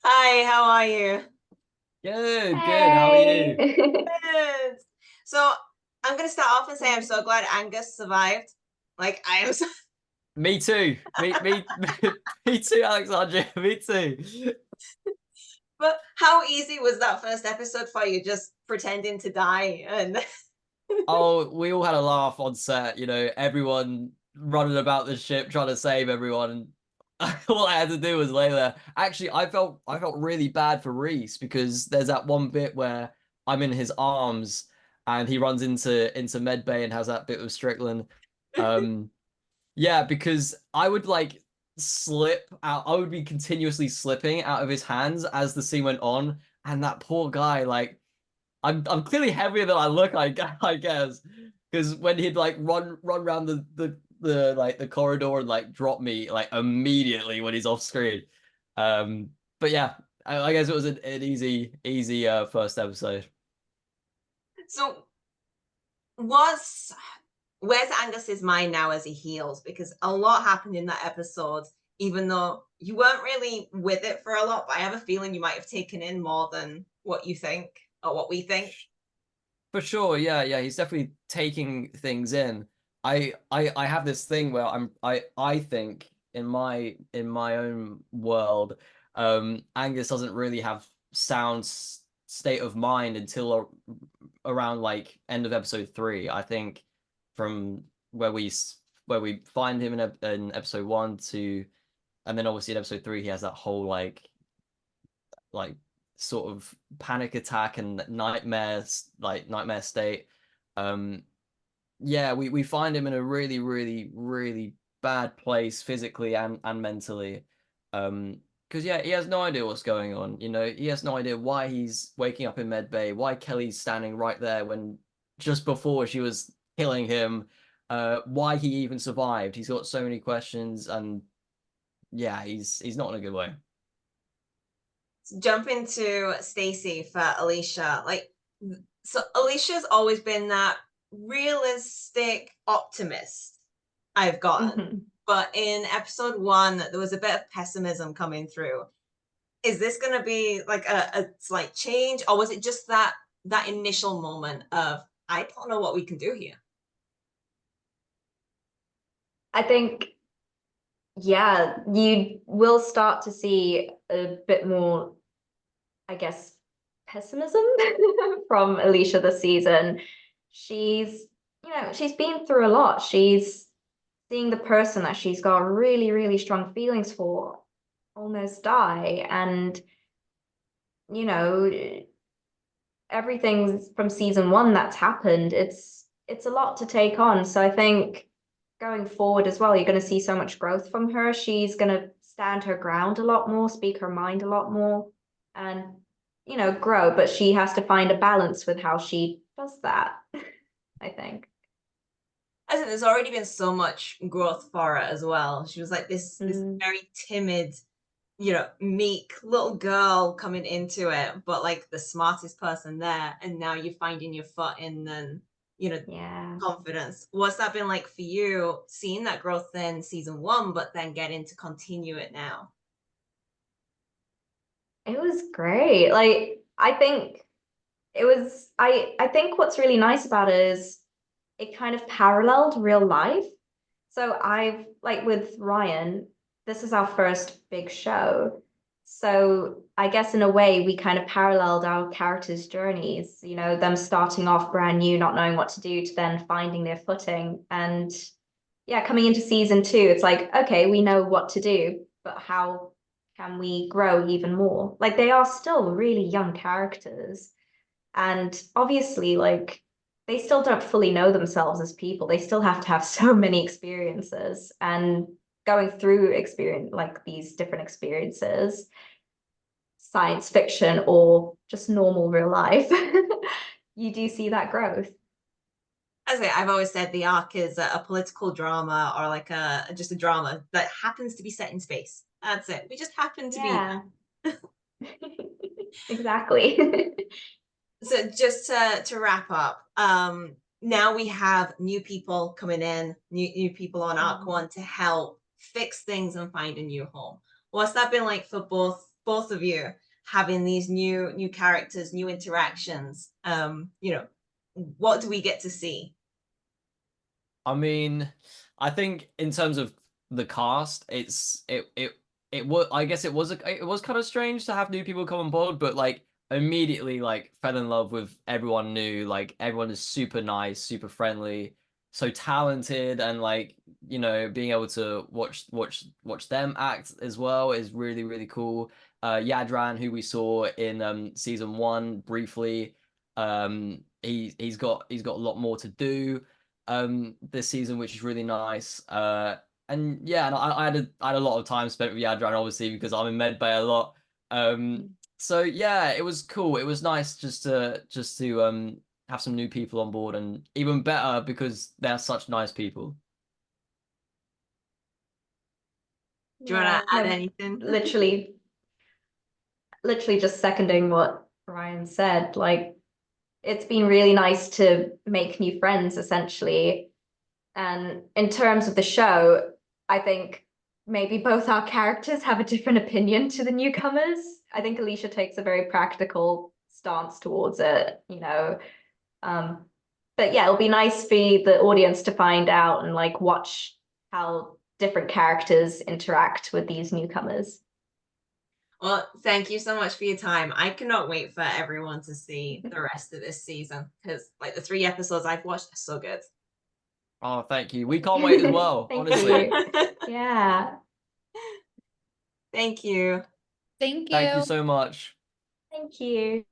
Hi, how are you? Good, good. How are Hey. you? Good. So I'm gonna start off and say I'm so glad Angus survived. Like I am so Me too. Me too, Alexandria. Me too. but how easy was that first episode for you just pretending to die and Oh, we all had a laugh on set, everyone running about the ship trying to save everyone. And all I had to do was lay there. Actually, I felt really bad for Reese because there's that one bit where I'm in his arms and he runs into med bay and has that bit with Strickland. Um, Yeah, because I would like slip out. I would be continuously slipping out of his hands as the scene went on, and that poor guy, like, I'm clearly heavier than I look, I guess, because when he'd like run around the like the corridor and like drop me like immediately when he's off screen. But yeah, I guess it was an easy first episode. so was where's Angus's mind now as he heals? Because a lot happened in that episode, even though you weren't really with it for a lot, but I have a feeling you might have taken in more than what you think or what we think. For sure, yeah, he's definitely taking things in. I have this thing where I think in my own world, Angus doesn't really have sound state of mind until around like end of episode three. I think from where we find him in episode one to, and then obviously in episode three he has that whole like sort of panic attack and nightmare state. Um, yeah, we find him in a really bad place physically and mentally. Because yeah, he has no idea what's going on. He has no idea why he's waking up in med bay, why Kelly's standing right there when just before she was killing him, why he even survived. He's got so many questions, and yeah, he's not in a good way. Jump into Stacey for Alicia. So Alicia's always been that realistic optimist I've gotten. Mhm. But in episode one, there was a bit of pessimism coming through. Is this going to be like a slight change, or was it just that initial moment of I don't know what we can do here? I think, yeah, you will start to see a bit more, I guess, pessimism from Alicia this season. She's been through a lot. She's seeing the person that she's got really strong feelings for almost die. And, you know, everything from season one that's happened, it's a lot to take on. So I think going forward as well, you're going to see so much growth from her. She's going to stand her ground a lot more, speak her mind a lot more, and grow. But she has to find a balance with how she does that, I think. I think there's already been so much growth for her as well. She was like this Mm, very timid, meek little girl coming into it, but like the smartest person there. And now you're finding your foot in and, you know, yeah, confidence. What's that been like for you, seeing that growth in season one, but then getting to continue it now? it was great. Like I think I think what's really nice about it is it kind of paralleled real life. So I've like with Ryan, this is our first big show. So I guess in a way we kind of paralleled our characters' journeys, them starting off brand new, not knowing what to do, to then finding their footing. And yeah, coming into season two, it's like, okay, we know what to do, but how can we grow even more? Like they are still really young characters. And obviously, like, they still don't fully know themselves as people. They still have to have so many experiences and going through experience like these different experiences, science fiction or just normal real life. You do see that growth. As I've always said, the arc is a political drama or like just a drama that happens to be set in space. That's it. We just happen to be Yeah, exactly. so just to wrap up, now we have new people coming in, new people on arc Mm. one to help fix things and find a new home. What's that been like for both both of you having these new characters, new interactions, you know, what do we get to see? I mean, I think in terms of the cast, it was, I guess it was kind of strange to have new people come on board, but like immediately like fell in love with everyone new. Like everyone is super nice, super friendly, so talented, and like, you know, being able to watch them act as well is really, really cool. Yadran, who we saw in season 1 briefly, he's got a lot more to do this season, which is really nice. And yeah, and I had a lot of time spent with Yadran, obviously, because I'm in medbay a lot. So yeah, it was cool. It was nice just to have some new people on board, and even better because they're such nice people. Do you want to add anything? Literally just seconding what Ryan said. Like, it's been really nice to make new friends, essentially. And in terms of the show, I think maybe both our characters have a different opinion to the newcomers. I think Alicia takes a very practical stance towards it, you know. But yeah, it'll be nice for the audience to find out and like watch how different characters interact with these newcomers. Well, thank you so much for your time. I cannot wait for everyone to see the rest of this season, because like the 3 episodes I've watched are so good. Oh, thank you. We can't wait as well, Thank honestly. you. Yeah. Thank you. Thank you. Thank you so much. Thank you.